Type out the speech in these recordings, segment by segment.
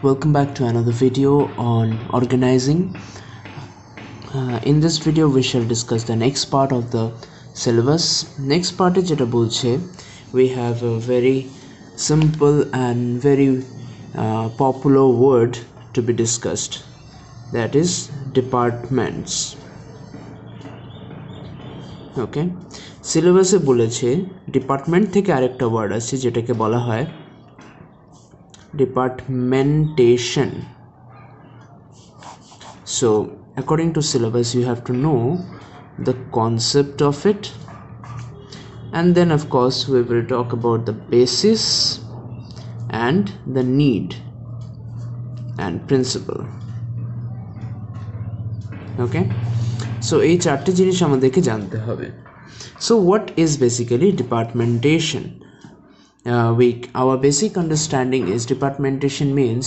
Welcome back to another video on organizing. In this video we shall discuss the next part of the syllabus. Next part is jeta bolche we have a very simple and very popular word to be discussed, that is departments. Okay, syllabus এ বলেছে department থেকে আরেকটা word আছে যেটাকে বলা হয় departmentation. So according to syllabus you have to know the concept of it, and then of course we will talk about the basis and the need and principle. Okay, so এই চারটি জিনিস আমাদেরকে জানতে হবে. So what is basically departmentation? Our basic understanding is departmentation means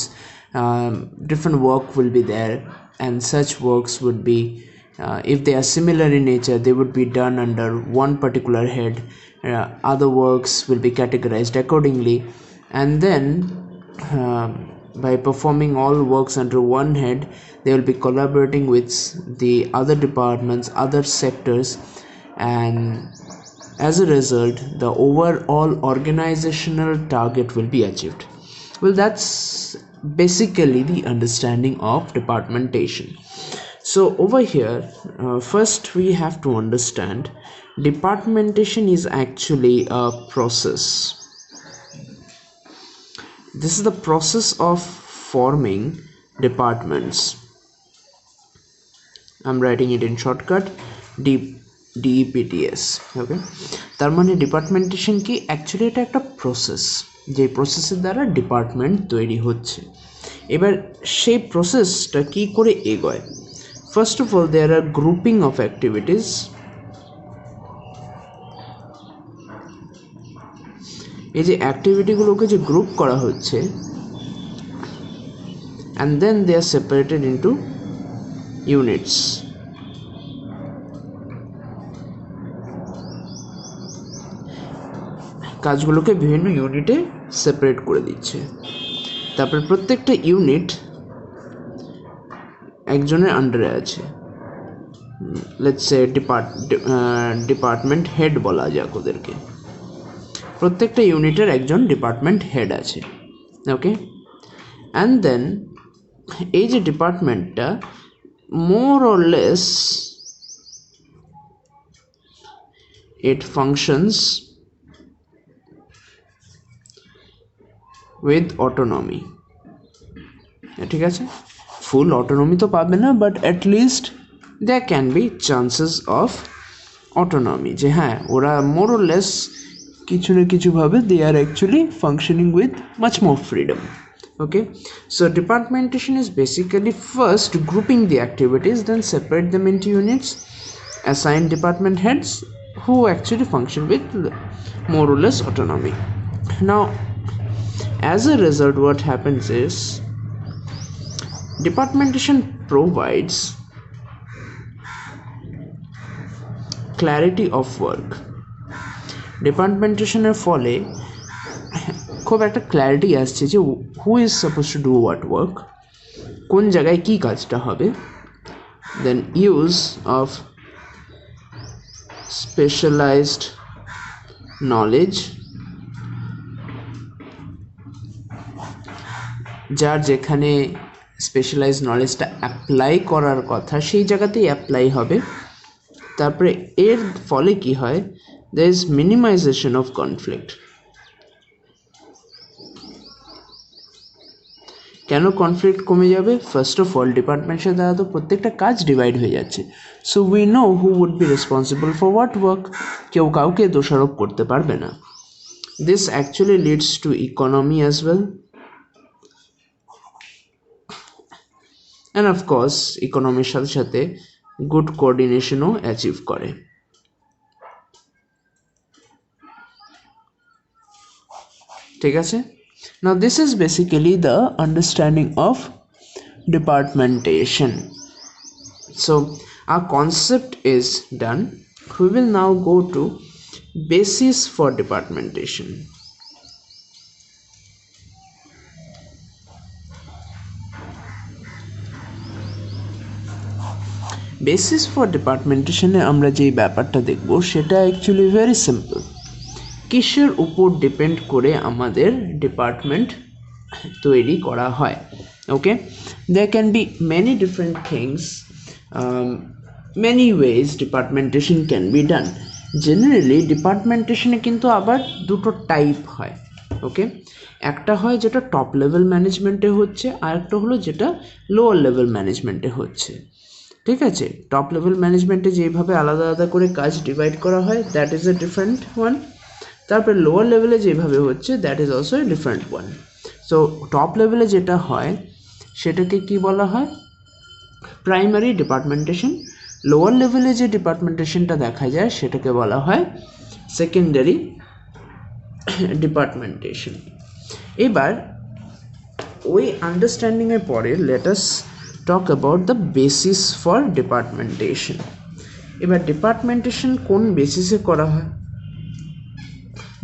different work will be there, and such works would be if they are similar in nature, they would be done under one particular head. Other works will be categorized accordingly, and then by performing all works under one head, they will be collaborating with the other departments, other sectors, and as a result the overall organizational target will be achieved. Well, that's basically the understanding of departmentation. So over here first we have to understand departmentation is actually a process. This is the process of forming departments. I'm writing it in shortcut DEPTS. ওকে, তার মানে ডিপার্টমেন্টেশন কি actually এটা একটা process, যে প্রসেসের দ্বারা department তৈরি হচ্ছে। এবার সেই প্রসেসটা কি করে এগোয়? First of all there are grouping of activities. এই যে অ্যাক্টিভিটিগুলোকে যে গ্রুপ করা হচ্ছে, and then they are separated into units. কাজগুলোকে বিভিন্ন ইউনিটে সেপারেট করে দিচ্ছে। তারপর প্রত্যেকটা ইউনিট একজনের আন্ডারে আছে। লেটস সে ডিপার্টমেন্ট হেড বলা যাক ওদেরকে। প্রত্যেকটা ইউনিটের একজন ডিপার্টমেন্ট হেড আছে। ওকে, অ্যান্ড দেন এই যে ডিপার্টমেন্টটা more or less it functions with autonomy. ঠিক আছে, ফুল অটোনমি তো পাবে না, but at least there can be chances of autonomy, যে হ্যাঁ ওরা মোর অর লেস কিছু না কিছুভাবে they are actually functioning with much more freedom. Okay, so departmentation is basically first grouping the activities, then separate them into units, assign department heads who actually function with more or less autonomy. Now as a result what happens is departmentation provides clarity of work. departmentation এর ফলে খুব একটা clarity আসছে যে who is supposed to do what work, কোন জায়গায় কি কাজটা হবে, then use of specialized knowledge, যার যেখানে স্পেশালাইজ নলেজটা অ্যাপ্লাই করার কথা সেই জায়গাতেই অ্যাপ্লাই হবে। তারপরে এর ফলে কি হয়, there is minimization of conflict. কেন কনফ্লিক্ট কমে যাবে? ফার্স্ট অফ অল ডিপার্টমেন্টের দ্বারা তো প্রত্যেকটা কাজ ডিভাইড হয়ে যাচ্ছে, so we know who would be responsible for what work, কেউ কাউকে দোষারোপ করতে পারবে না। This actually leads to economy as well, and of course ইকোনমির সাথে সাথে গুড কোঅর্ডিনেশনও অ্যাচিভ করে। ঠিক আছে, now this is basically the understanding of departmentation. So our concept is done. We will now go to basis for departmentation. Basis for ডিপার্টমেন্টেশনে আমরা যেই ব্যাপারটা দেখব সেটা অ্যাকচুয়ালি ভেরি সিম্পল। কিসের উপর ডিপেন্ড করে আমাদের ডিপার্টমেন্ট তৈরি করা হয়? ওকে, there can be many different things, many ways departmentation can be done. Generally ডিপার্টমেন্টেশনে কিন্তু আবার দুটো টাইপ হয়। ওকে, একটা হয় যেটা টপ লেভেল ম্যানেজমেন্টে হচ্ছে, আর একটা হলো যেটা লোয়ার লেভেল ম্যানেজমেন্টে হচ্ছে। ঠিক আছে, টপ লেভেল ম্যানেজমেন্টে যেভাবে আলাদা আলাদা করে কাজ ডিভাইড করা হয়, that is a different one. তারপরে লোয়ার লেভেলে যেভাবে হচ্ছে, that is also a different one. So top লেভেলে যেটা হয় সেটাকে কি বলা হয়? প্রাইমারি ডিপার্টমেন্টেশন। লোয়ার লেভেলে যে ডিপার্টমেন্টেশনটা দেখা যায় সেটাকে বলা হয় সেকেন্ডারি ডিপার্টমেন্টেশন। এবার ওই আন্ডারস্ট্যান্ডিংয়ের পরে let us talk about the basis for departmentation. এবার ডিপার্টমেন্টেশন কোন বেসিসে করা হয়?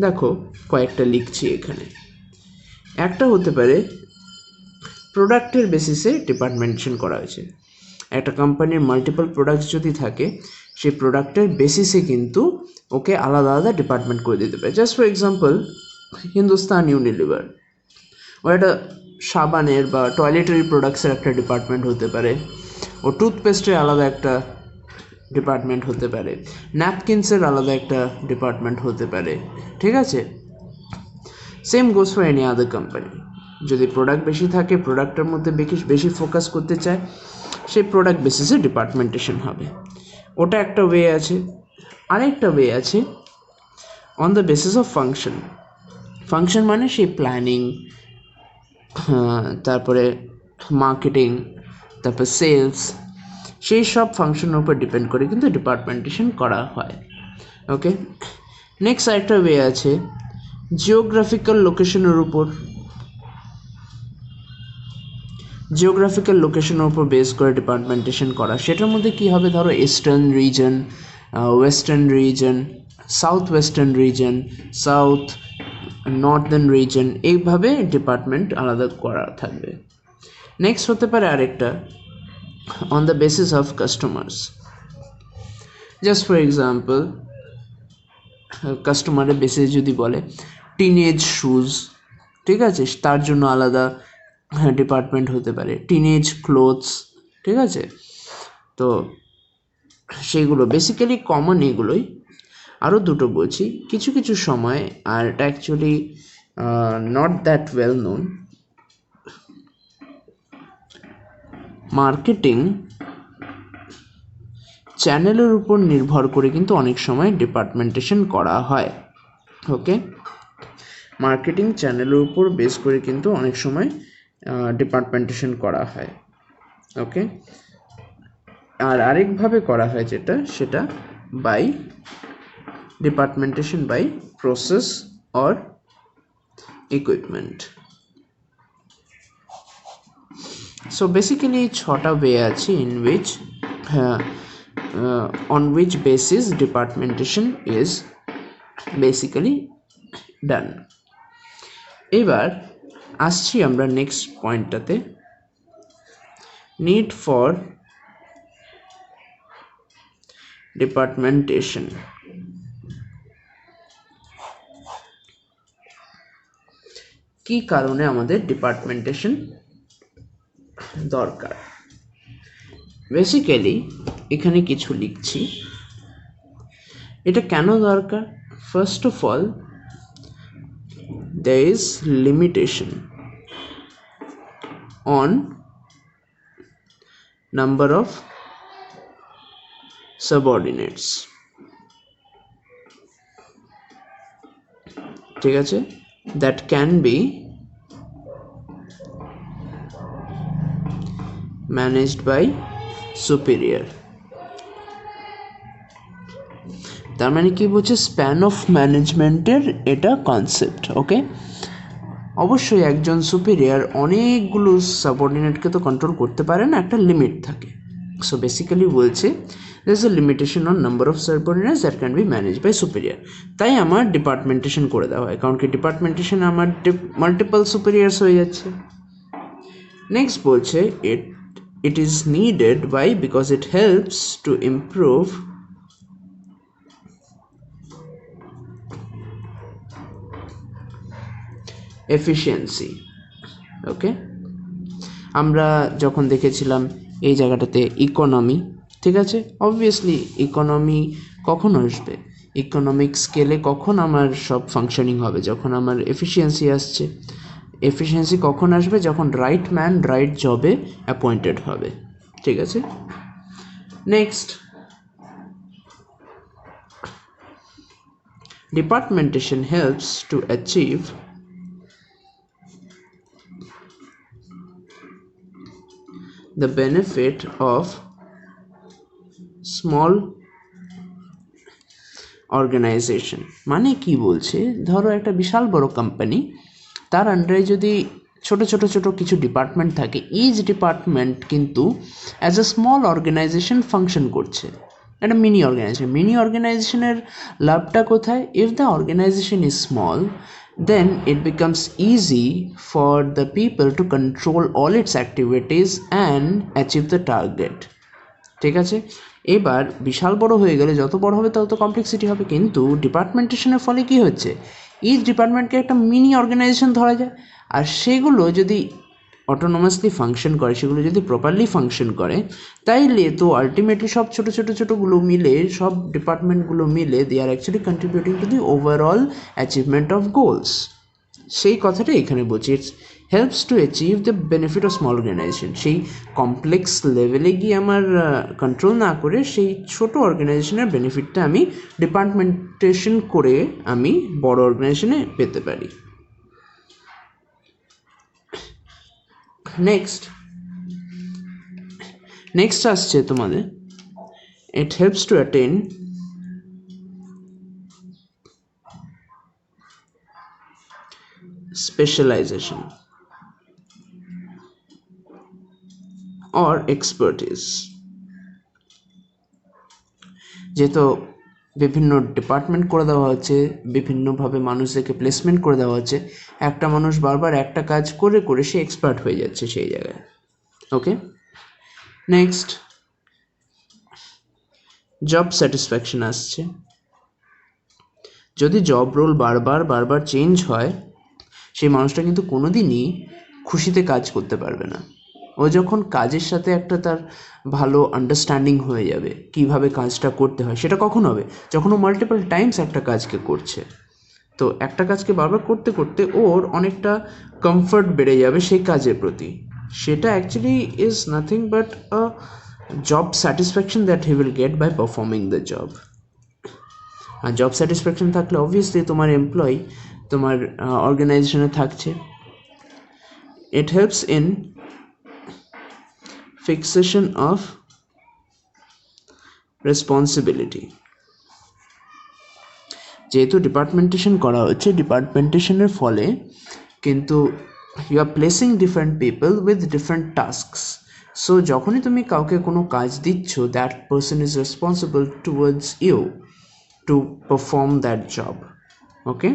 দেখো কয়েকটা লিখছি এখানে। একটা হতে পারে প্রোডাক্টের বেসিসে ডিপার্টমেন্টেশন করা হয়েছে। একটা কোম্পানির মাল্টিপল প্রোডাক্টস যদি থাকে, সেই প্রোডাক্টের বেসিসে কিন্তু ওকে আলাদা আলাদা ডিপার্টমেন্ট করে দিতে পারে। Just for example, Hindustan Unilever, ও একটা সাবানের বা টয়লেটারি প্রোডাক্টসের একটা ডিপার্টমেন্ট হতে পারে, ও টুথপেস্টের আলাদা একটা ডিপার্টমেন্ট হতে পারে, ন্যাপকিনসের আলাদা একটা ডিপার্টমেন্ট হতে পারে। ঠিক আছে, same goes for any other company. যদি প্রোডাক্ট বেশি থাকে, প্রোডাক্টের মধ্যে বেশি ফোকাস করতে চায়, সেই প্রোডাক্ট বেসিসে ডিপার্টমেন্টেশন হবে। ওটা একটা ওয়ে আছে। আরেকটা ওয়ে আছে on the basis of function. Function মানে সেই প্ল্যানিং, তারপরে মার্কেটিং, তারপর সেলস, সেই সব ফাংশনের উপর ডিপেন্ড করে কিন্তু ডিপার্টমেন্টেশন করা হয়। ওকে, নেক্সট আরেকটা ওয়ে আছে জিওগ্রাফিক্যাল লোকেশনের উপর। জিওগ্রাফিক্যাল লোকেশনের উপর বেস করে ডিপার্টমেন্টেশন করা। সেটার মধ্যে কী হবে? ধরো eastern reason, western reason, south western reason, south Northern reason, এইভাবে ডিপার্টমেন্ট আলাদা করা থাকবে। নেক্সট হতে পারে আরেকটা on the basis of customers. Just for example, কাস্টমারের বেসিস যদি বলে টিনেজ শুজ, ঠিক আছে, তার জন্য আলাদা ডিপার্টমেন্ট হতে পারে। টিনেজ ক্লোথস, ঠিক আছে, তো সেইগুলো বেসিক্যালি কমন এগুলোই। আরও দুটো বলছি, কিছু কিছু সময়, আর এটা actually not that well known, marketing চ্যানেলের উপর নির্ভর করে কিন্তু অনেক সময় ডিপার্টমেন্টেশন করা হয়। ওকে, মার্কেটিং চ্যানেলের উপর বেস করে কিন্তু অনেক সময় ডিপার্টমেন্টেশন করা হয়। ওকে, আর আরেকভাবে করা হয় যেটা, সেটা by departmentation by process or equipment. So basically ছটা ওয়ে আছে in which on which basis departmentation is basically done. এবার আসছি আমরা নেক্সট পয়েন্টটাতে, নিড ফর ডিপার্টমেন্টেশন। কি কারণে আমাদের ডিপার্টমেন্টেশন দরকার? বেসিক্যালি এখানে কিছু লিখছি, এটা কেন দরকার। First of all, there is limitation on number of subordinates। ঠিক আছে, that can be managed by superior। তার মানে কি বলছে, স্প্যান অফ ম্যানেজমেন্টের এটা কনসেপ্ট। ওকে, অবশ্যই একজন সুপিরিয়র অনেকগুলো সাবঅর্ডিনেটকে তো কন্ট্রোল করতে পারে না, একটা লিমিট থাকে। সো বেসিক্যালি বলছে there is a limitation on number of subordinates that can be managed by superior। তাই আমার ডিপার্টমেন্টেশন করে দেওয়া হয়, কারণ কি ডিপার্টমেন্টেশন আমার মাল্টিপল সুপিরিয়ার্স হয়ে যাচ্ছে। নেক্সট বলছে it is needed. Why? Because it helps to improve efficiency. ওকে, আমরা যখন দেখেছিলাম এই জায়গাটাতে ইকোনমি, ঠিক আছে, অবভিয়াসলি ইকোনমি কখন আসবে, ইকোনমিক স্কেলে কখন আমার সব ফাংশনিং হবে, যখন আমার এফিসিয়েন্সি আসছে। এফিসিয়েন্সি কখন আসবে? যখন রাইট ম্যান রাইট জবে অ্যাপয়েন্টেড হবে, ঠিক আছে। Next, departmentation helps to achieve the benefit of small organization। মানে কি বলছে, ধরো একটা বিশাল বড় কোম্পানি, তার আন্ডারে যদি ছোট ছোট ছোট কিছু ডিপার্টমেন্ট থাকে, ইচ ডিপার্টমেন্ট কিন্তু as a small organisation function করছে, একটা মিনি অর্গানাইজেশন। মিনি অর্গানাইজেশনের লাভটা কোথায়? If the organisation is small, then it becomes easy for the people to control all its activities and achieve the target, ঠিক আছে। এবার বিশাল বড় হয়ে গেলে যত বড় হবে তত কমপ্লেক্সিটি হবে, কিন্তু ডিপার্টমেন্টেশনের ফলে কি হচ্ছে, ইচ ডিপার্টমেন্টকে একটা মিনি অর্গানাইজেশন ধরা যায়, আর সেগুলো যদি অটোনোমাসলি ফাংশন করে, সেগুলো যদি প্রপারলি ফাংশন করে, তাইলে তো আলটিমেটলি সব ছোটো ছোটো ছোটোগুলো মিলে, সব ডিপার্টমেন্টগুলো মিলে they are actually contributing to the overall achievement of goals. সেই কথাটা এখানে বলছি, it's helps to achieve the benefit of small organisation. সেই কমপ্লেক্স লেভেলে গিয়ে আমার কন্ট্রোল না করে সেই ছোট অর্গানাইজেশনের বেনিফিটটা আমি ডিপার্টমেন্টেশন করে আমি বড় অর্গানাইজেশনে পেতে পারি। নেক্সট আসছে তোমাদের, it helps to attain specialization or expertise। যেহেতু বিভিন্ন ডিপার্টমেন্ট করে দেওয়া হচ্ছে, বিভিন্নভাবে মানুষদেরকে প্লেসমেন্ট করে দেওয়া হচ্ছে, একটা মানুষ বারবার একটা কাজ করে করে সে এক্সপার্ট হয়ে যাচ্ছে সেই জায়গায়। ওকে, নেক্সট, জব স্যাটিসফ্যাকশন আসছে। যদি জব রোল বারবার চেঞ্জ হয়, সেই মানুষটা কিন্তু কোনো দিনই খুশিতে কাজ করতে পারবে না। ও যখন কাজের সাথে একটা তার ভালো আন্ডারস্ট্যান্ডিং হয়ে যাবে কিভাবে কাজটা করতে হয়, সেটা কখন হবে? যখন ও মাল্টিপল টাইমস একটা কাজকে করছে। তো একটা কাজকে বারবার করতে করতে ওর অনেকটা কমফর্ট বেড়ে যাবে সেই কাজের প্রতি। সেটা actually is nothing but a job satisfaction that he will get by performing the job. আর জব স্যাটিসফ্যাকশন থাকলে অবভিয়াসলি তোমার এমপ্লয়ি তোমার অর্গানাইজেশনে থাকছে। It helps in fixation of responsibility. যেহেতু ডিপার্টমেন্টেশন করা হচ্ছে, ডিপার্টমেন্টেশনের ফলে কিন্তু you are placing different people with different tasks. So যখনই তুমি কাউকে কোনো কাজ দিচ্ছ, that person is responsible towards you to perform that job. Okay,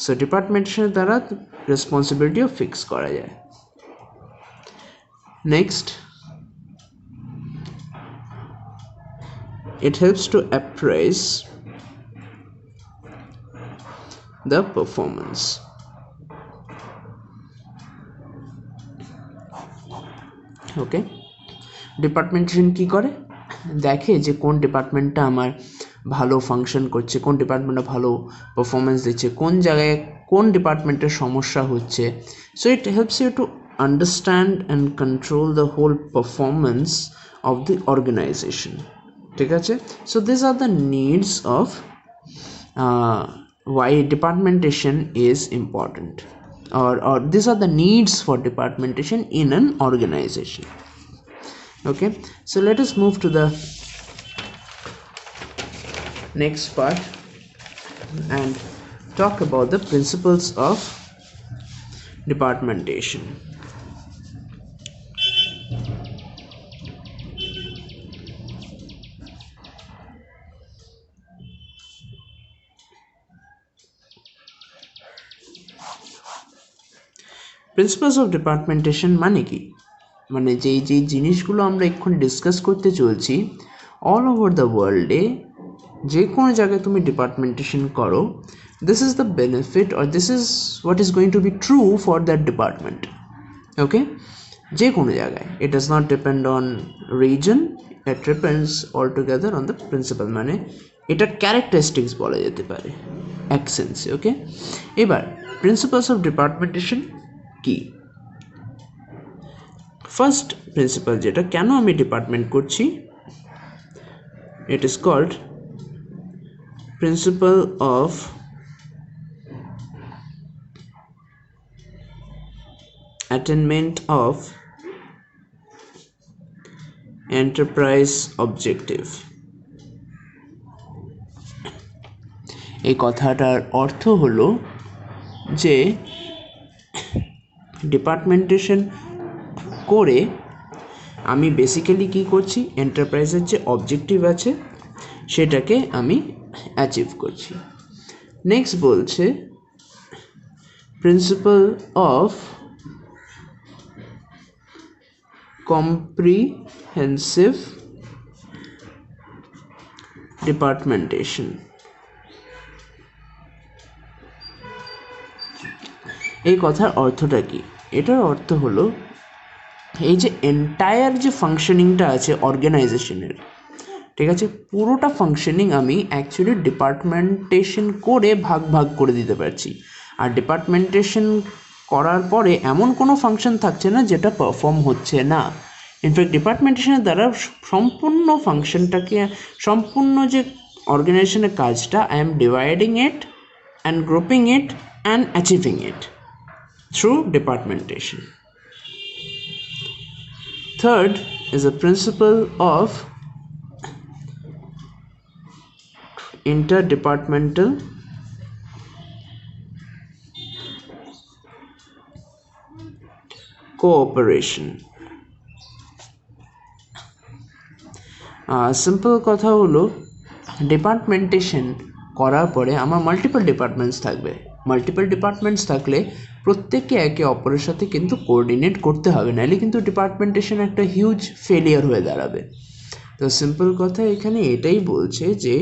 so ডিপার্টমেন্টেশনের দ্বারা রেসপন্সিবিলিটিও ফিক্স করা যায়। Next, it helps to appraise the performance। ওকে, ডিপার্টমেন্টেশন কি করে? দেখে যে কোন ডিপার্টমেন্টটা আমার ভালো ফাংশন করছে, কোন ডিপার্টমেন্টটা ভালো পারফরমেন্স দিচ্ছে, কোন জায়গায় কোন ডিপার্টমেন্টের সমস্যা হচ্ছে। So it helps you to understand and control the whole performance of the organisation, ঠিক আছে। So this are the needs of why departmentation is important, or these are the needs for departmentation in an organization. Okay, so let us move to the next part and talk about the principles of departmentation. Principles of departmentation মানে কি? মানে যেই যেই জিনিসগুলো আমরা এখন discuss করতে চলছি, অল ওভার দ্য ওয়ার্ল্ডে যে কোনো জায়গায় তুমি ডিপার্টমেন্টেশন করো, this is the benefit or this is what is going to be true for that department. Okay, যে কোনো জায়গায়, it does not depend on reason, it depends all together on the principle, মানে এটা characteristics বলা যেতে পারে এক সেন্সে। ওকে, এবার প্রিন্সিপালস অফ ডিপার্টমেন্টেশন কি? ফার্স্ট প্রিন্সিপাল যেটা, কেন আমি ডিপার্টমেন্ট করছি, it is called principle of attainment of enterprise objective। এই কথাটার অর্থ হলো যে ডিপার্টমেন্টেশন করে আমি বেসিক্যালি কি করছি, এন্টারপ্রাইজের যে অবজেক্টিভ আছে সেটাকে আমি অ্যাচিভ করছি। নেক্সট বলছে প্রিন্সিপাল অফ কম্প্রিহেন্সিভ ডিপার্টমেন্টেশন। এই কথার অর্থটা কি? এটার অর্থ হলো এই যে এন্টায়ার যে ফাংশনিংটা আছে অর্গানাইজেশনের, ঠিক আছে, পুরোটা ফাংশনিং আমি অ্যাকচুয়ালি ডিপার্টমেন্টেশন করে ভাগ ভাগ করে দিতে পারছি। আর ডিপার্টমেন্টেশন করার পরে এমন কোনো ফাংশন থাকছে না যেটা পারফর্ম হচ্ছে না। ইনফ্যাক্ট ডিপার্টমেন্টেশনের দ্বারা সম্পূর্ণ ফাংশনটাকে, সম্পূর্ণ যে অর্গানাইজেশনের কাজটা, I am dividing it and grouping it and achieving it through departmentation. Third is a principle of interdepartmental cooperation। Simple কথা হলো ডিপার্টমেন্টেশন করার পরে আমার মাল্টিপল ডিপার্টমেন্টস থাকবে। মাল্টিপল ডিপার্টমেন্টস থাকলে প্রত্যেককে একে অপরের সাথে কিন্তু কোঅর্ডিনেট করতে হবে, নাহলে কিন্তু ডিপার্টমেন্টেশন একটা হিউজ ফেলিয়ার হয়ে দাঁড়াবে। তো সিম্পল কথা এখানে এটাই বলছে যে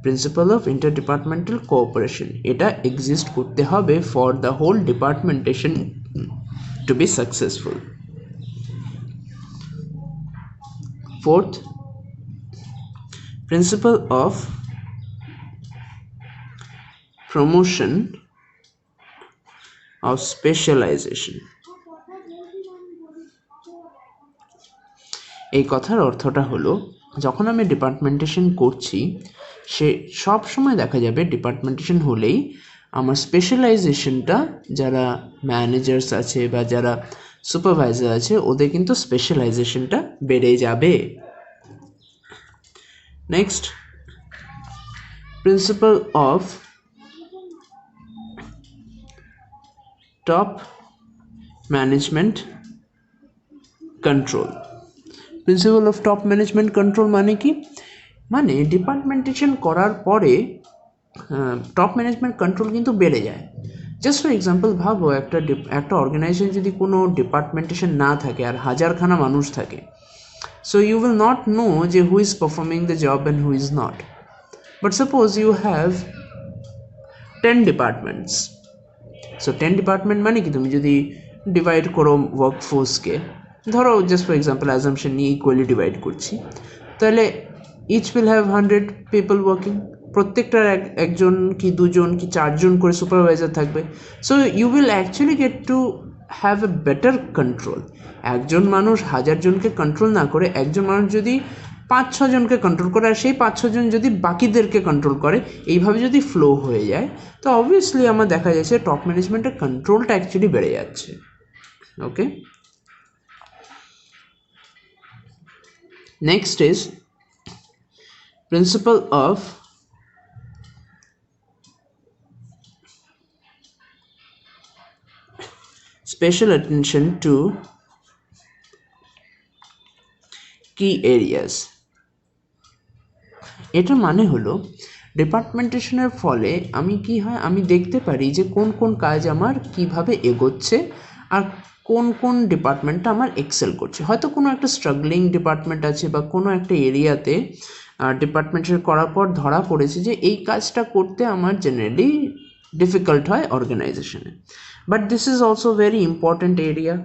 প্রিন্সিপাল অফ ইন্টারডিপার্টমেন্টাল কোঅপারেশন এটা এক্সিস্ট করতে হবে for the whole departmentation to be successful. Fourth, principle of promotion of specialization। এই কথার অর্থটা হলো যখন আমি ডিপার্টমেন্টেশন করছি, সে সব সময় দেখা যাবে ডিপার্টমেন্টেশন হলেই আমার স্পেশালাইজেশনটা, যারা ম্যানেজার্স আছে বা যারা সুপারভাইজার আছে ওদের কিন্তু স্পেশালাইজেশনটা বেড়ে যাবে। Next, principal of top management control. Principal of top management control মানে কি? মানে ডিপার্টমেন্টেশন করার পরে টপ ম্যানেজমেন্ট কন্ট্রোল কিন্তু বেড়ে যায়। জাস্ট ফর এক্সাম্পল ভাবো, একটা অর্গানাইজেশন যদি কোনো ডিপার্টমেন্টেশন না থাকে আর হাজারখানা মানুষ থাকে, so you will not know যে who is performing the job and who is not. But suppose you have 10 departments. So 10 department মানে কি, তুমি যদি ডিভাইড করো ওয়ার্কফোর্সকে, ধরো জাস্ট ফর এক্সাম্পল অ্যাজাম্পশন নিয়ে ইকুয়ালি ডিভাইড করছি, তাহলে each will have 100 people working. প্রত্যেকটার একজন কি দুজন কি চারজন করে সুপারভাইজার থাকবে। So you will actually get to have a better control. একজন মানুষ হাজারজনকে কন্ট্রোল না করে একজন মানুষ যদি 5-6 জনকে কন্ট্রোল করে, আর সেই 5-6 জন যদি বাকিদেরকে কন্ট্রোল করে, এইভাবে যদি ফ্লো হয়ে যায়, তো অবভিয়াসলি আমার দেখা যাচ্ছে টপ ম্যানেজমেন্টের কন্ট্রোলটা অ্যাকচুয়ালি বেড়ে যাচ্ছে। ওকে, next is principle of special attention to key areas। এটার মানে হলো ডিপার্টমেন্টেশনের ফলে আমি কি হয়, আমি দেখতে পারি যে কোন কোন কাজ আমার কিভাবে এগোচ্ছে আর কোন কোন ডিপার্টমেন্টটা আমার এক্সেল করছে। হয়তো কোনো একটা স্ট্রাগলিং ডিপার্টমেন্ট আছে বা কোনো একটা এরিয়াতে ডিপার্টমেন্টের করার পর ধরা পড়েছে যে এই কাজটা করতে আমার জেনারেলি ডিফিকাল্ট হয় অর্গানাইজেশনে, but this is also very important area.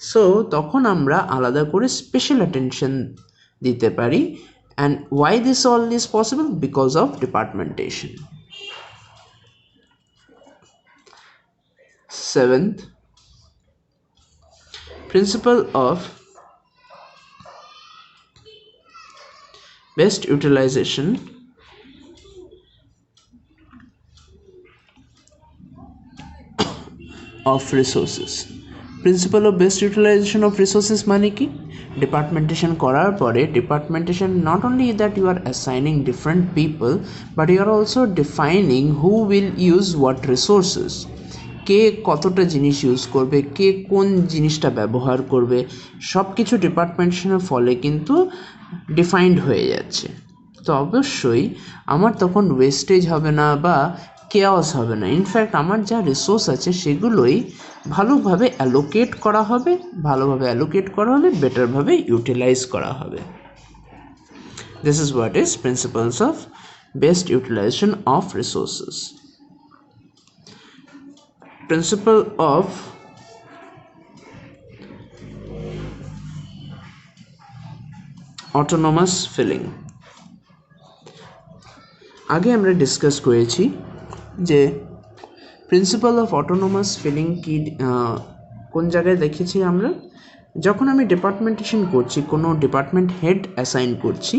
So তখন আমরা আলাদা করে স্পেশাল অ্যাটেনশন দিতে পারি। And why this all is possible? Because of departmentation. Seventh, principle of best utilization of resources. Principle of best utilisation of resources মানে কি? Departmentation করার পরে departmentation not only that you are assigning different people, but you are also defining who will use what resources. কে কতটা জিনিস use করবে, কে কোন জিনিসটা ব্যবহার করবে, সব কিছু ডিপার্টমেন্টেশনের ফলে কিন্তু ডিফাইন্ড হয়ে যাচ্ছে। তো অবশ্যই আমার তখন ওয়েস্টেজ হবে না বা কেয়াস হবে না। ইনফ্যাক্ট আমার যা রিসোর্স আছে সেগুলোই ভালোভাবে অ্যালোকেট করা হবে, বেটারভাবে ইউটিলাইজ করা হবে। This is what is principles of best utilisation of resources. Principle of autonomous filling. আগে আমরা ডিসকাস করেছি যে প্রিন্সিপাল অফ অটোনোমাস ফিলিং কি, কোন জায়গায় দেখেছি আমরা? যখন আমি ডিপার্টমেন্টেশন করছি, কোনো ডিপার্টমেন্ট হেড অ্যাসাইন করছি,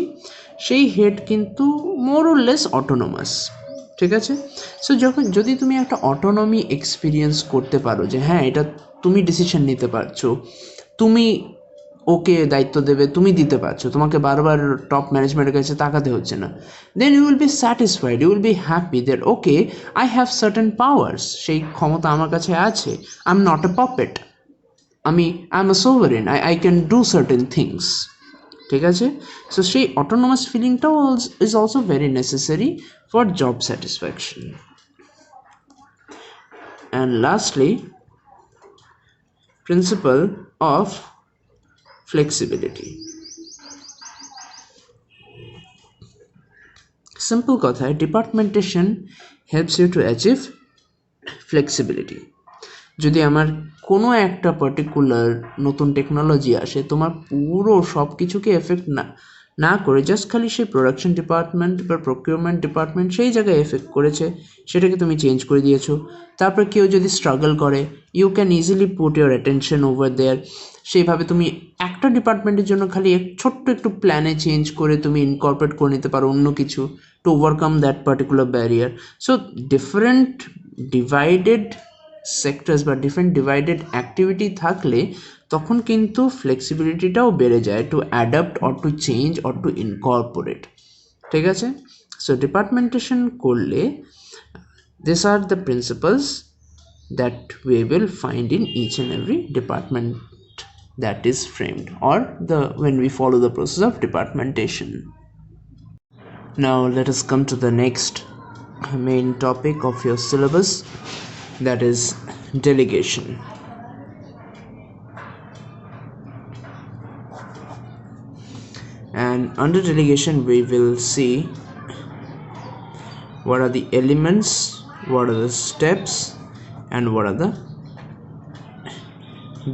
সেই হেড কিন্তু মোর অর লেস অটোনোমাস, ঠিক আছে? সো যদি তুমি একটা অটোনমি এক্সপিরিয়েন্স করতে পারো যে হ্যাঁ এটা তুমি ডিসিশন নিতে পারছো, তুমি ওকে দায়িত্ব দেবে, তুমি দিতে পারছো, তোমাকে বারবার টপ ম্যানেজমেন্টের কাছে তাকাতে হচ্ছে না, then you will be satisfied, you will be happy that okay I have certain powers, সেই ক্ষমতা আমার কাছে আছে, I am not a puppet, I am a sovereign, I can do certain things, ঠিক আছে? সো সেই অটোনোমাস ফিলিংটাও is also very necessary for job satisfaction. And lastly, principle of flexibility. Simple কথায় departmentation helps you to achieve flexibility. যদি আমার কোনো একটা particular নতুন টেকনোলজি আসে, তোমার পুরো সব কিছুকে এফেক্ট না করে জাস্ট খালি সেই প্রোডাকশন ডিপার্টমেন্ট বা প্রকিউরমেন্ট ডিপার্টমেন্ট সেই জায়গায় এফেক্ট করেছে, সেটাকে তুমি চেঞ্জ করে দিয়েছো। তারপর কেউ যদি স্ট্রাগল করে, you can easily put your attention over there. সেইভাবে তুমি একটা ডিপার্টমেন্টের জন্য খালি ছোট্ট একটু প্ল্যানে চেঞ্জ করে তুমি ইনকর্পোরেট করে নিতে পারো অন্য কিছু to overcome that particular barrier. So different divided sectors বা ডিফারেন্ট ডিভাইডেড অ্যাক্টিভিটি থাকলে তখন কিন্তু ফ্লেক্সিবিলিটিটাও বেড়ে যায় to adapt or to change or to incorporate, ঠিক আছে? সো ডিপার্টমেন্টেশন করলে this are the principles that we will find in each and every department that is framed or when we follow the process of departmentation. Now let us come to the next main topic of your syllabus, that is delegation. And under delegation we will see what are the elements, what are the steps, and what are the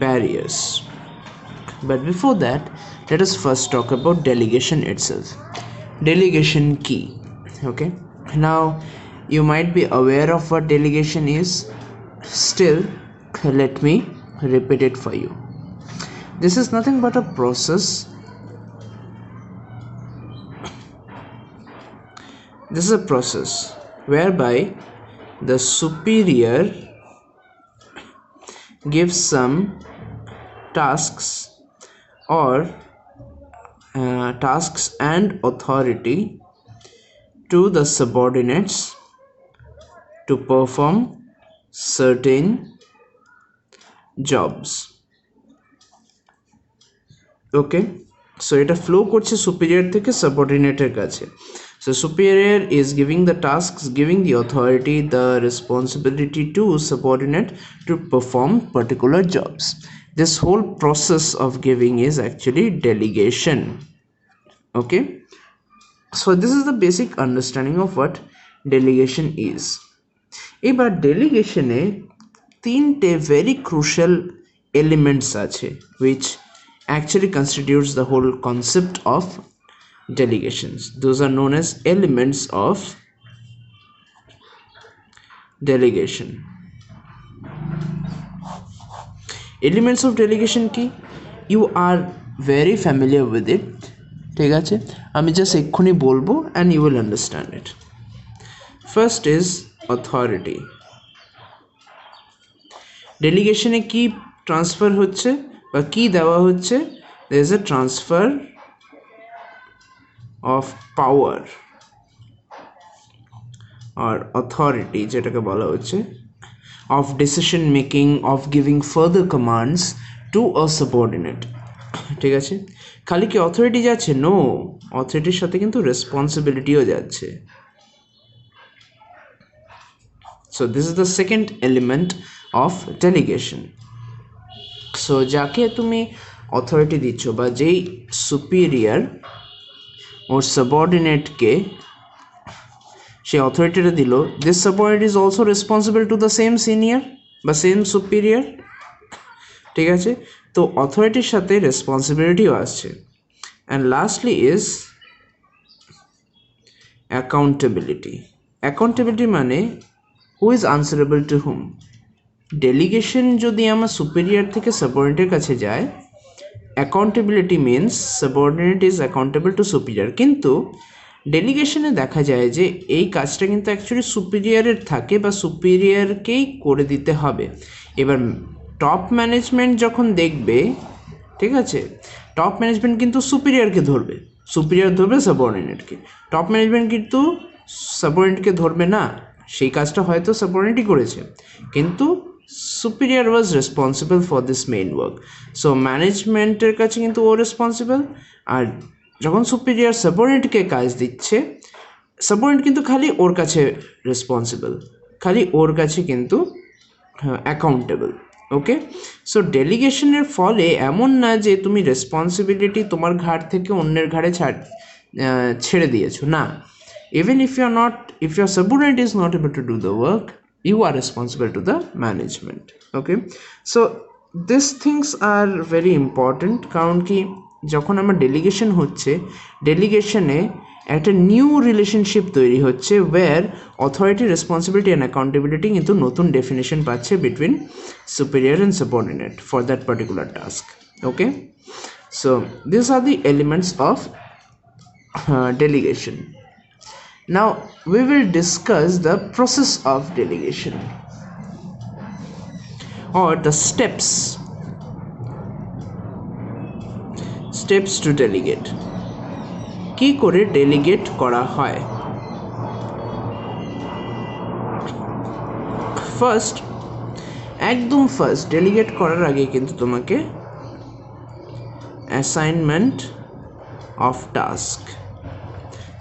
barriers. But before that, let us first talk about delegation itself. Delegation key. Okay, now you might be aware of what delegation is. Still, let me repeat it for you. This is nothing but a process. This is a process whereby the superior gives some tasks or tasks and authority to the subordinates to perform certain jobs. Okay, so এটা flow করছে superior থেকে সাবঅর্ডিনেটের কাছে। So superior is giving the tasks, giving the authority, the responsibility to subordinate to perform particular jobs. This whole process of giving is actually delegation. Okay, so this is the basic understanding of what delegation is. এবার ডেলিগেশনে তিনটে very crucial elements আছে which actually constitutes the whole concept of delegations. Those are known as elements of delegation. Elements of delegation কি? You are very familiar with it. ঠিক আছে, আমি just এক্ষুনি বলবো and you will understand it. First is authority. ডেলিগেশনে কি transfer হচ্ছে বা কি দেওয়া হচ্ছে? there is a transfer of power or authority যেটাকে বলা হচ্ছে, of decision making, of giving further commands to a subordinate. ঠিক আছে, খালি কি অথরিটি যাচ্ছে? নো, অথরিটির সাথে কিন্তু রেসপন্সিবিলিটিও যাচ্ছে. So this is the second element of delegation. So যাকে তুমি অথরিটি দিচ্ছ বা যেই সুপিরিয়র ওর সাবঅর্ডিনেটকে সে অথরিটিটা দিল, this subordinate is also responsible to the same senior বা সেম সুপিরিয়র. ঠিক আছে, তো অথরিটির সাথে রেসপন্সিবিলিটিও আসছে. And lastly is accountability. Accountability মানে who is answerable to whom. Delegation যদি আমার সুপিরিয়র থেকে সাবঅর্ডিনেটের কাছে যায়, accountability means subordinate is accountable to superior. কিন্তু ডেলিগেশনে দেখা যায় যে এই কাজটা কিন্তু অ্যাকচুয়ালি সুপিরিয়রের থাকে বা সুপিরিয়রকেই করে দিতে হবে. এবার টপ ম্যানেজমেন্ট যখন দেখবে, ঠিক আছে, টপ ম্যানেজমেন্ট কিন্তু সুপিরিয়রকে ধরবে, সুপিরিয়র ধরবে সাবঅর্ডিনেটকে. টপ ম্যানেজমেন্ট কিন্তু সাবঅর্ডিনেটকে ধরবে না, সেই কাজটা হয়তো সাবঅর্ডিনেটই করেছে কিন্তু superior was responsible for this main work. So ম্যানেজমেন্টের কাছে কিন্তু ও রেসপন্সিবল. আর যখন সুপিরিয়র সাবঅর্ডিনেটকে কাজ দিচ্ছে, সাবঅর্ডিনেট কিন্তু খালি ওর কাছে রেসপন্সিবল, খালি ওর কাছে কিন্তু অ্যাকাউন্টেবল. ওকে, সো ডেলিগেশনের ফলে এমন না যে তুমি রেসপন্সিবিলিটি তোমার ঘাড় থেকে অন্যের ঘাড়ে ছেড়ে দিয়েছো, না. Even if your subordinate is not able to do the work, you are responsible to the management. Okay, so these things are very important. কারণ কি, যখন আমার ডেলিগেশন হচ্ছে, ডেলিগেশনে একটা নিউ রিলেশনশিপ তৈরি হচ্ছে where authority, responsibility and accountability কিন্তু নতুন ডেফিনেশন পাচ্ছে between superior and subordinate for that particular task. Okay, so these are the elements of delegation. Now we will discuss the process of delegation or the steps to delegate. কি করে delegate করা হয়? একদম first delegate করার আগে কিন্তু তোমাকে assignment of task,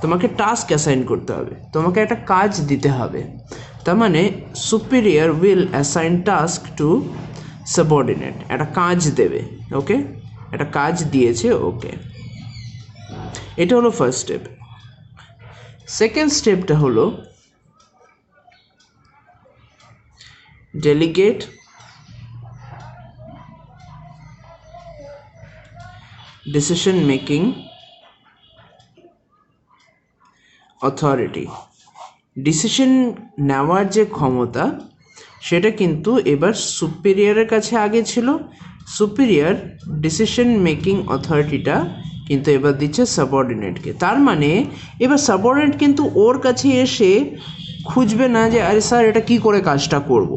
তোমাকে টাস্ক অ্যাসাইন করতে হবে, তোমাকে একটা কাজ দিতে হবে. তার মানে superior will assign task to subordinate, একটা কাজ দেবে. ওকে, একটা কাজ দিয়েছে. ওকে, এটা হলো ফার্স্ট স্টেপ. সেকেন্ড স্টেপটা হলো delegate decision making authority. Decision নেওয়ার যে ক্ষমতা সেটা কিন্তু এবার সুপিরিয়রের কাছে আগে ছিল, সুপিরিয়র ডিসিশন মেকিং অথরিটিটা কিন্তু এবার দিচ্ছে সাবঅর্ডিনেটকে. তার মানে এবার সাবঅর্ডিনেট কিন্তু ওর কাছে এসে খুঁজবে না যে আরে স্যার এটা কি করে কাজটা করব.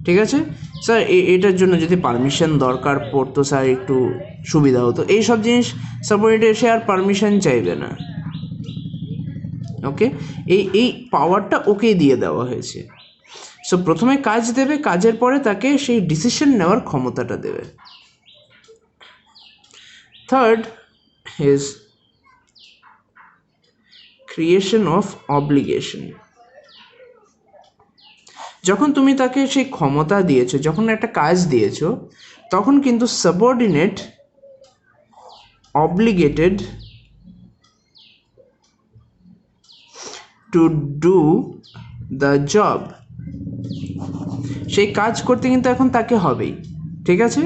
ঠিক আছে স্যার, এটার জন্য যদি পারমিশন দরকার পড়তো স্যার একটু সুবিধা হতো, এইসব জিনিস সাবঅর্ডিনেট এসে আর পারমিশন চাইবে না. ওকে, এই পাওয়ারটা ওকেই দিয়ে দেওয়া হয়েছে. সো প্রথমে কাজ দেবে, কাজের পরে তাকে সেই ডিসিশন নেওয়ার ক্ষমতাটা দেবে. Third is creation of obligation. যখন তুমি তাকে সেই ক্ষমতা দিয়েছো, যখন একটা কাজ দিয়েছো, তখন কিন্তু subordinate obligated to do the job, সেই কাজ করতে কিন্তু এখন তাকে হবেই, ঠিক আছে?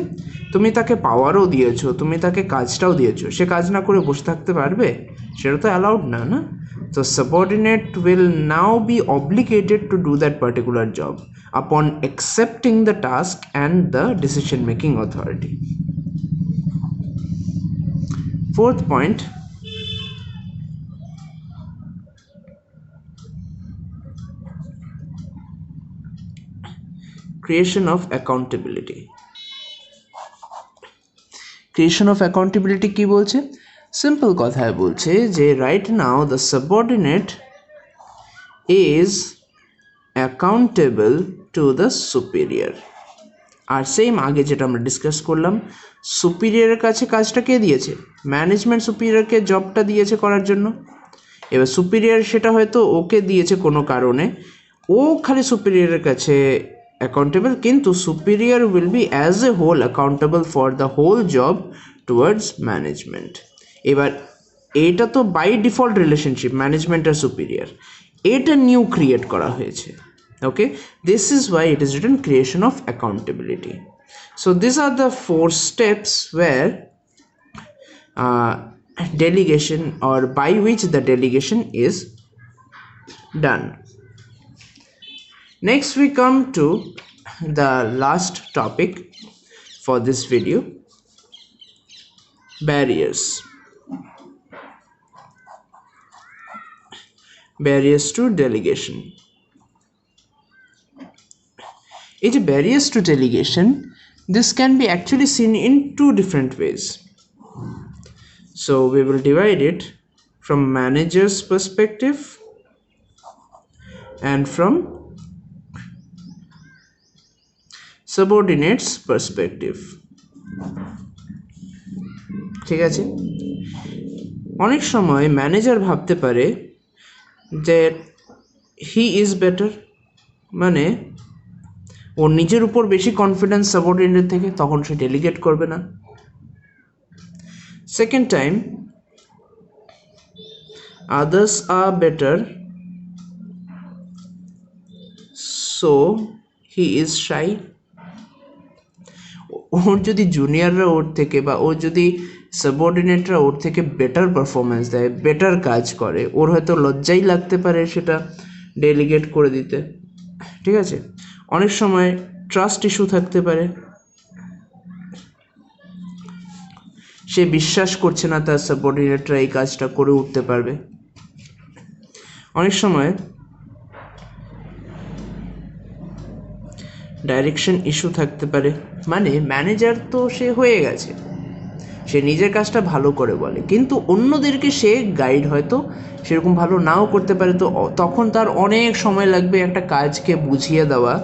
তুমি তাকে পাওয়ারও দিয়েছো, তুমি তাকে কাজটাও দিয়েছো, সে কাজ না করে বসে থাকতে পারবে? সেটা তো অ্যালাউড না, না? So subordinate will now be obligated to do that particular job upon accepting the task and the decision making authority. Fourth point, creation of accountability. Creation of accountability কি বলছে? সিম্পল কথায় বলছে যে right now the subordinate is accountable to the superior. আর same আগে যেটা আমরা discuss করলাম, সুপিরিয়রের কাছে কাজটা কে দিয়েছে? ম্যানেজমেন্ট সুপিরিয়রকে জবটা দিয়েছে করার জন্য। এবার সুপিরিয়র সেটা হয়তো ওকে দিয়েছে কোনো কারণে, ও খালি সুপিরিয়রের কাছে অ্যাকাউন্টেবল, কিন্তু superior will be as a whole accountable for the whole job towards management. এবার এটা তো বাই ডিফল্ট রিলেশনশিপ ম্যানেজমেন্ট আর সুপিরিয়র, এটা নিউ ক্রিয়েট করা হয়েছে। Okay, this is why it is written creation of accountability. So this are the 4 steps where delegation or by which the delegation is done. Next we come to the last topic for this video, barriers. Barriers to delegation. It barriers to delegation, this can be actually seen in 2 different ways. So we will divide it from manager's perspective and from subordinates perspective. ঠিক আছে, অনেক সময় manager ভাবতে পারে যে he is better, মানে ওর নিজের উপর বেশি কনফিডেন্স সাবঅর্ডিনেট থেকে, তখন সে ডেলিগেট করবে না। Second time, others are better, so he is shy. ওর যদি জুনিয়ররা ওর থেকে বা ওর যদি সাবঅর্ডিনেটরা ওর থেকে বেটার পারফরমেন্স দেয়, বেটার কাজ করে, ওর হয়তো লজ্জাই লাগতে পারে সেটা ডেলিগেট করে দিতে, ঠিক আছে? অনেক সময় ট্রাস্ট ইস্যু থাকতে পারে, সে বিশ্বাস করছে না তার সাবঅর্ডিনেটরা এই কাজটা করে উঠতে পারবে। অনেক সময় ডাইরেকশন ইস্যু থাকতে পারে, মানে ম্যানেজার তো সে হয়ে গেছে, সে নিজের কাজটা ভালো করে বলে, কিন্তু অন্যদেরকে সে গাইড হয়তো সেরকম ভালো নাও করতে পারে, তো তখন তার অনেক সময় লাগবে একটা কাজকে বুঝিয়ে দেওয়া,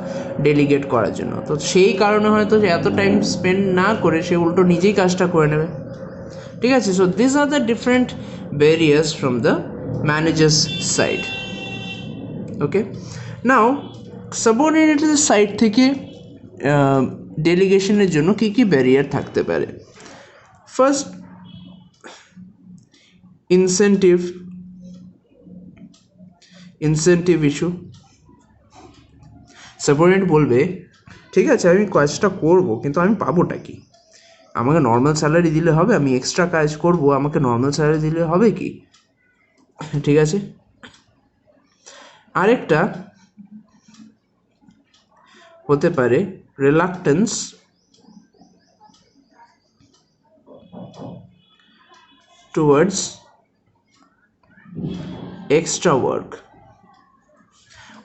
ডেলিগেট করার জন্য। তো সেই কারণে হয়তো সে এত টাইম স্পেন্ড না করে সে উল্টো নিজেই কাজটা করে নেবে, ঠিক আছে? So this are the different barriers from the managers side. Okay, now সাবঅর্ডিনেটের সাইড থেকে ডেলিগেশনের জন্য কী কী ব্যারিয়ার থাকতে পারে? First, incentive issue. সাবঅর্ডিনেট বলবে ঠিক আছে আমি কাজটা করব, কিন্তু আমি পাবোটা কি? আমাকে নর্মাল স্যালারি দিলে হবে? আমি এক্সট্রা কাজ করব, আমাকে নর্মাল স্যালারি দিলে হবে কি? ঠিক আছে। আরেকটা হতে পারে রিলাক্টেন্স টুয়ার্ডস এক্সট্রা ওয়ার্ক।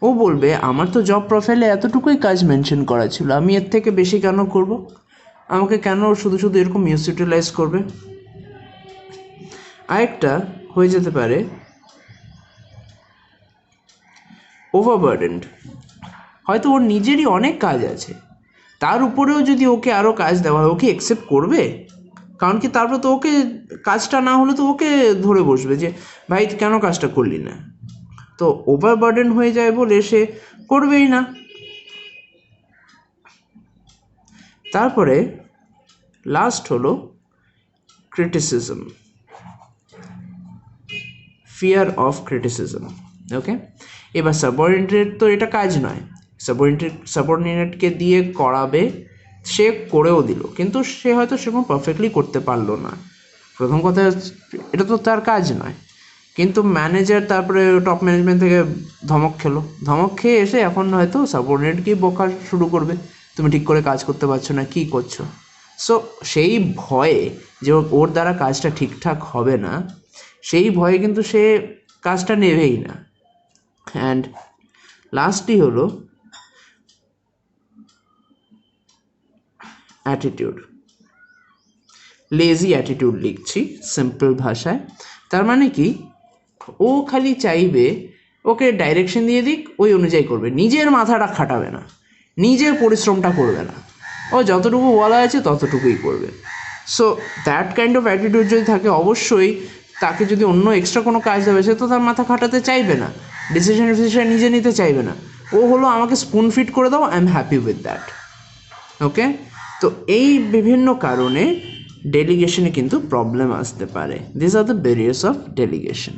ও বলবে আমার তো জব প্রোফাইলে এতটুকুই কাজ মেনশন করা ছিল, আমি এর থেকে বেশি কেন করব? আমাকে কেন শুধু শুধু এরকম ইউটিলাইজ করবে? আরেকটা হয়ে যেতে পারে ওভারবার্ডেন্ড। হয়তো ওর নিজেরই অনেক কাজ আছে, তার উপরেও যদি ওকে আরও কাজ দেওয়া হয়, ওকে অ্যাকসেপ্ট করবে? কারণ কি তারপর তো ওকে কাজটা না হলে তো ওকে ধরে বসবে যে ভাই কেন কাজটা করলি না। তো ওভারবার্ডেন হয়ে যায় বলে সে করবেই না। তারপরে লাস্ট হলো ক্রিটিসিজম, ফিয়ার অফ ক্রিটিসিজম। ওকে, এবার সাবঅর্ডিনেটের তো এটা কাজ নয়, সাবঅর্ডিনেটকে দিয়ে করাবে, সে করেও দিল, কিন্তু সে হয়তো সেরকম পারফেক্টলি করতে পারলো না। প্রথম কথা, এটা তো তার কাজ নয়, কিন্তু ম্যানেজার তারপরে টপ ম্যানেজমেন্ট থেকে ধমক খেলো, ধমক খেয়ে এসে এখন হয়তো সাবঅর্ডিনেটকেই বকা শুরু করবে, তুমি ঠিক করে কাজ করতে পারছো না, কী করছো। সো সেই ভয়ে যে ওর দ্বারা কাজটা ঠিকঠাক হবে না, সেই ভয়ে কিন্তু সে কাজটা নেবেই না। অ্যান্ড লাস্টই হলো অ্যাটিটিউড, লেজি অ্যাটিটিউড লিখছি সিম্পল ভাষায়। তার মানে কি, ও খালি চাইবে ওকে ডাইরেকশন দিয়ে দিক, ওই অনুযায়ী করবে, নিজের মাথাটা খাটাবে না, নিজের পরিশ্রমটা করবে না, ও যতটুকু বলা আছে ততটুকুই করবে। So that kind of attitude যদি থাকে, অবশ্যই তাকে যদি অন্য এক্সট্রা কোনো কাজ দেবে, সে তো তার মাথা খাটাতে চাইবে না, ডিসিশন নিজে নিতে চাইবে না। ও হলো আমাকে স্পুন ফিট করে দাও, I am happy with that. Okay, তো এই বিভিন্ন কারণে ডেলিগেশনে কিন্তু প্রবলেম আসতে পারে। This are the barriers of delegation.